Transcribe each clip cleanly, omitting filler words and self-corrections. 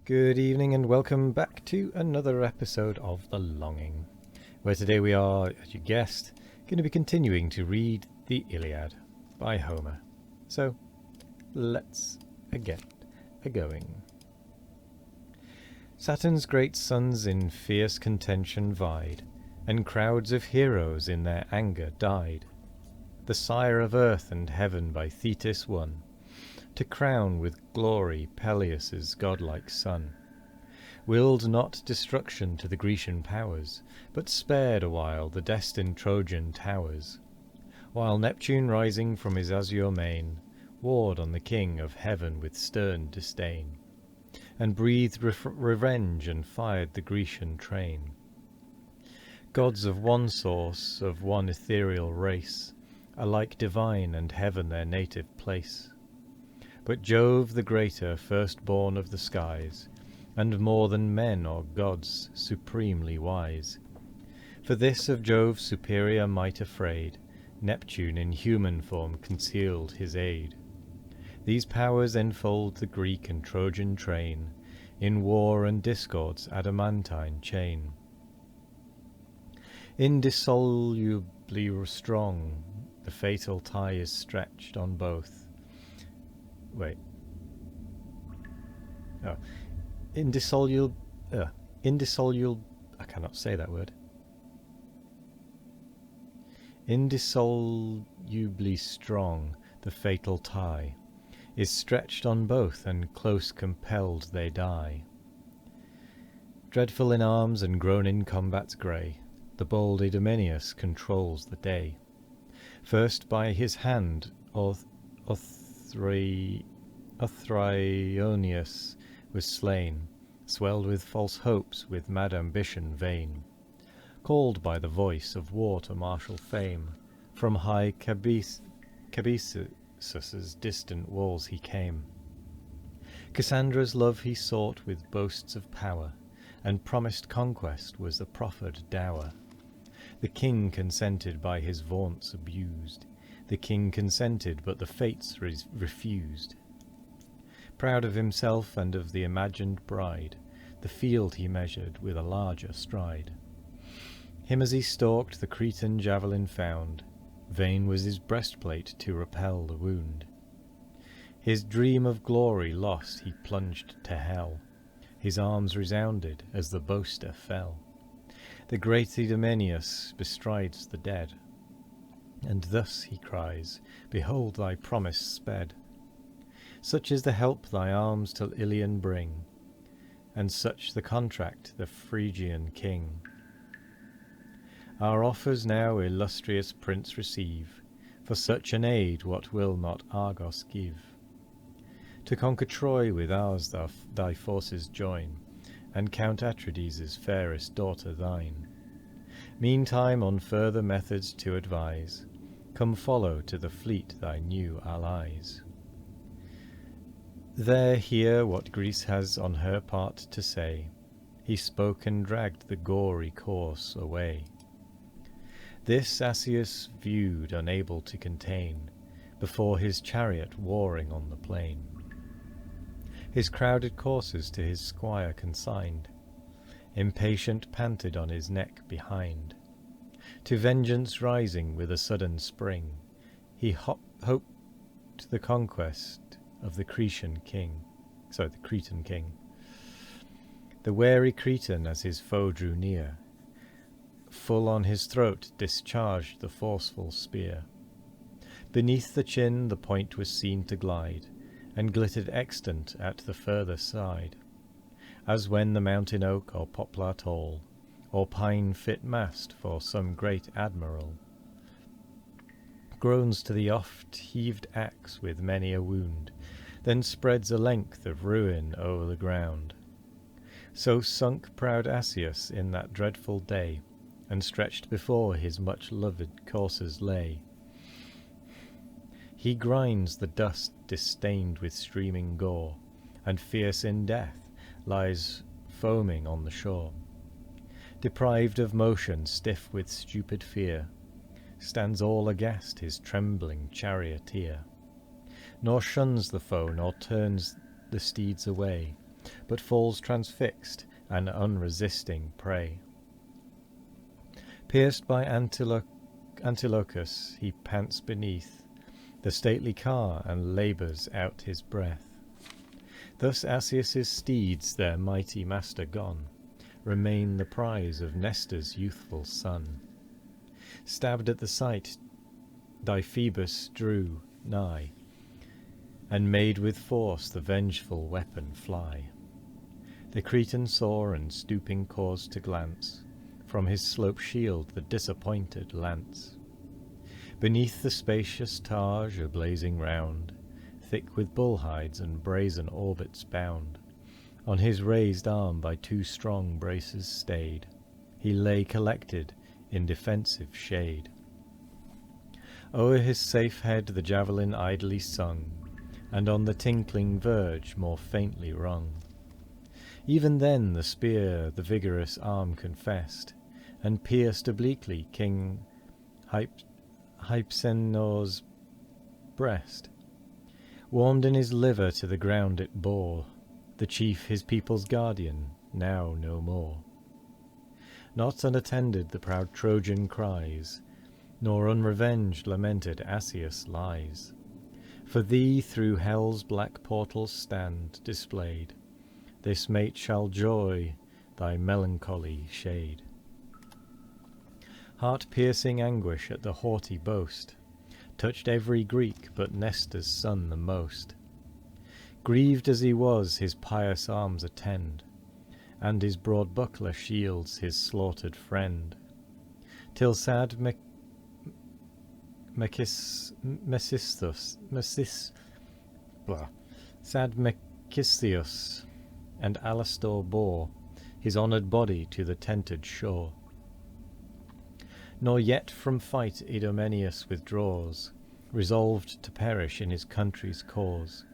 Good evening and welcome back to another episode of The Longing, where today we are, as you guessed, going to be continuing to read the Iliad by Homer. So, let's get a-going. Saturn's great sons in fierce contention vied, and crowds of heroes in their anger died. The sire of earth and heaven by Thetis won, to crown with glory Peleus' godlike son, willed not destruction to the Grecian powers, but spared awhile the destined Trojan towers, while Neptune rising from his azure main warred on the king of heaven with stern disdain, and breathed revenge and fired the Grecian train. Gods of one source, of one ethereal race, alike divine and heaven their native place. But Jove the greater, firstborn of the skies, and more than men or gods supremely wise. For this of Jove's superior might afraid, Neptune in human form concealed his aid. These powers enfold the Greek and Trojan train, in war and discord's adamantine chain. Indissolubly strong, the fatal tie is stretched on both. Indissoluble, I cannot say that word. Indissolubly strong, the fatal tie is stretched on both, and close compelled they die. Dreadful in arms and grown in combats grey, the bold Idomeneus controls the day. First by his hand Othryoneus was slain, swelled with false hopes, with mad ambition vain. Called by the voice of war to martial fame, from high Cabesus' distant walls he came. Cassandra's love he sought with boasts of power, and promised conquest was the proffered dower. The king consented, by his vaunts abused. The king consented, but the fates refused. Proud of himself and of the imagined bride, the field he measured with a larger stride. Him as he stalked the Cretan javelin found, vain was his breastplate to repel the wound. His dream of glory lost, he plunged to hell. His arms resounded as the boaster fell. The great Idomeneus bestrides the dead, and thus he cries, "Behold thy promise sped. Such is the help thy arms till Ilion bring, and such the contract the Phrygian king. Our offers now, illustrious prince, receive. For such an aid what will not Argos give? To conquer Troy with ours thy forces join, and Count Atrides' fairest daughter thine. Meantime on further methods to advise, come follow to the fleet thy new allies. There hear what Greece has on her part to say." He spoke and dragged the gory corse away. This Asius viewed, unable to contain, before his chariot warring on the plain. His crowded coursers to his squire consigned, impatient panted on his neck behind. To vengeance rising with a sudden spring, he hoped the conquest of the Cretan king. The wary Cretan, as his foe drew near, full on his throat discharged the forceful spear. Beneath the chin the point was seen to glide, and glittered extant at the further side, as when the mountain oak or poplar tall, or pine fit mast for some great admiral, groans to the oft-heaved axe with many a wound, then spreads a length of ruin o'er the ground. So sunk proud Asius in that dreadful day, and stretched before his much-loved coursers lay. He grinds the dust disdained with streaming gore, and fierce in death lies foaming on the shore. Deprived of motion, stiff with stupid fear, stands all aghast his trembling charioteer, nor shuns the foe, nor turns the steeds away, but falls transfixed, an unresisting prey. Pierced by Antilochus, he pants beneath the stately car and labours out his breath. Thus Asius' steeds, their mighty master gone, remain the prize of Nestor's youthful son. Stabbed at the sight, Deiphobus drew nigh, and made with force the vengeful weapon fly. The Cretan saw, and stooping caused to glance from his slope shield the disappointed lance. Beneath the spacious targe, a blazing round, thick with bull hides and brazen orbits bound, on his raised arm by two strong braces stayed, he lay collected in defensive shade. O'er his safe head the javelin idly sung, and on the tinkling verge more faintly rung. Even then the spear the vigorous arm confessed, and pierced obliquely King Hypsenor's breast. Warmed in his liver to the ground it bore, the chief his people's guardian, now no more. Not unattended the proud Trojan cries, nor unrevenged lamented Asius lies. For thee through hell's black portals stand displayed, this mate shall joy thy melancholy shade. Heart-piercing anguish at the haughty boast touched every Greek but Nestor's son the most. Grieved as he was, his pious arms attend, and his broad buckler shields his slaughtered friend, till sad Mecisthius and Alastor bore his honoured body to the tented shore. Nor yet from fight Idomeneus withdraws, resolved to perish in his country's cause,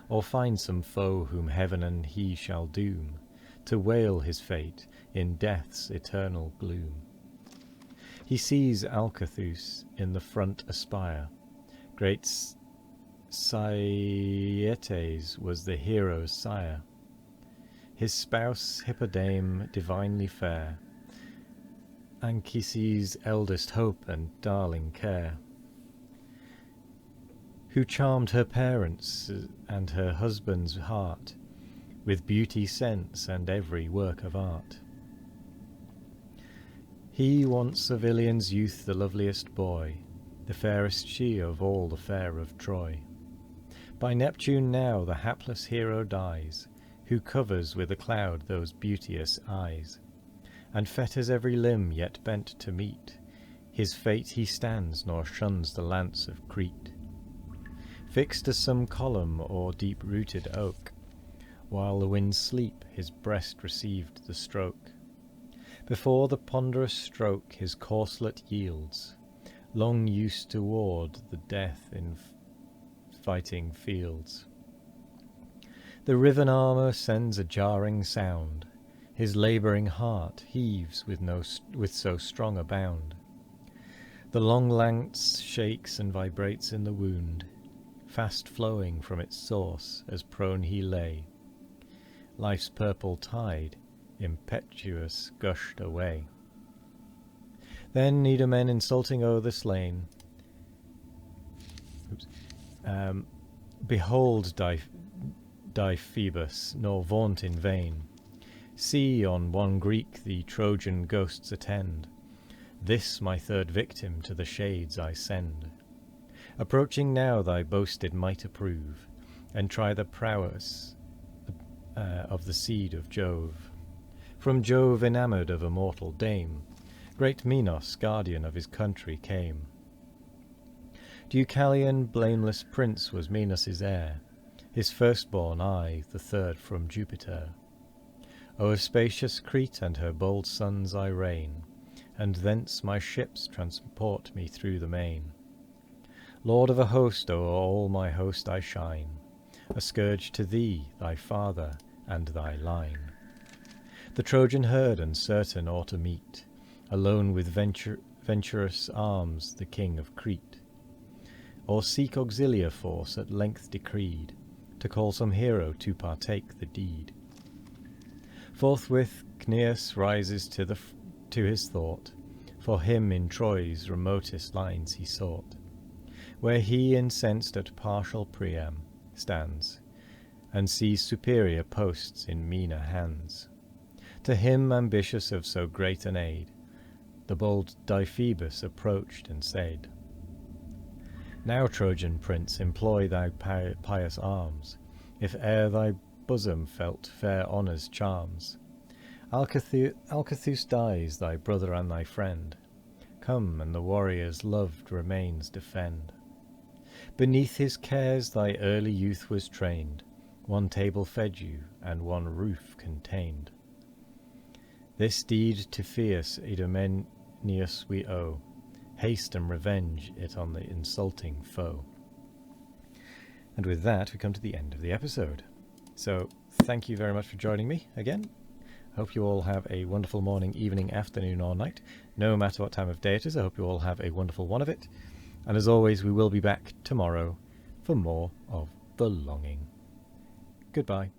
or find some foe whom heaven and he shall doom, to wail his fate in death's eternal gloom. He sees Alcathous in the front aspire, great Sietes was the hero's sire, his spouse Hippodame divinely fair, Anchises' eldest hope and darling care, who charmed her parents and her husband's heart with beauty, sense, and every work of art. He once of Ilion's youth the loveliest boy, the fairest she of all the fair of Troy. By Neptune now the hapless hero dies, who covers with a cloud those beauteous eyes, and fetters every limb yet bent to meet his fate. He stands nor shuns the lance of Crete, fixed as some column or deep-rooted oak, while the winds sleep his breast received the stroke. Before the ponderous stroke his corslet yields, long used to ward the death in fighting fields. The riven armour sends a jarring sound, his labouring heart heaves with so strong a bound. The long lance shakes and vibrates in the wound, fast flowing from its source as prone he lay. Life's purple tide, impetuous, gushed away. Then Idomen, insulting o'er the slain, behold Deiphobus, nor vaunt in vain. See, on one Greek the Trojan ghosts attend. This my third victim to the shades I send. Approaching now thy boasted might approve, and try the prowess of the seed of Jove. From Jove enamoured of a mortal dame, great Minos, guardian of his country, came. Deucalion, blameless prince, was Minos' heir, his firstborn, I, the third from Jupiter. O'er spacious Crete and her bold sons I reign, and thence my ships transport me through the main. Lord of a host, o'er all my host I shine, a scourge to thee, thy father, and thy line. The Trojan herd uncertain or to meet, alone with venturous arms the king of Crete, or seek auxiliar force at length decreed, to call some hero to partake the deed. Forthwith Cneus rises to his thought, for him in Troy's remotest lines he sought, where he incensed at partial Priam stands, and sees superior posts in meaner hands. To him, ambitious of so great an aid, the bold Deiphobus approached and said, Now, Trojan prince, employ thy pious arms, if e'er thy bosom felt fair honour's charms. Alcathous dies, thy brother and thy friend. Come, and the warrior's loved remains defend. Beneath his cares thy early youth was trained, one table fed you, and one roof contained. This deed to fierce Idomeneus we owe, haste and revenge it on the insulting foe. And with that we come to the end of the episode. So thank you very much for joining me again. Hope you all have a wonderful morning, evening, afternoon or night. No matter what time of day it is, I hope you all have a wonderful one of it. And as always, we will be back tomorrow for more of The Longing. Goodbye.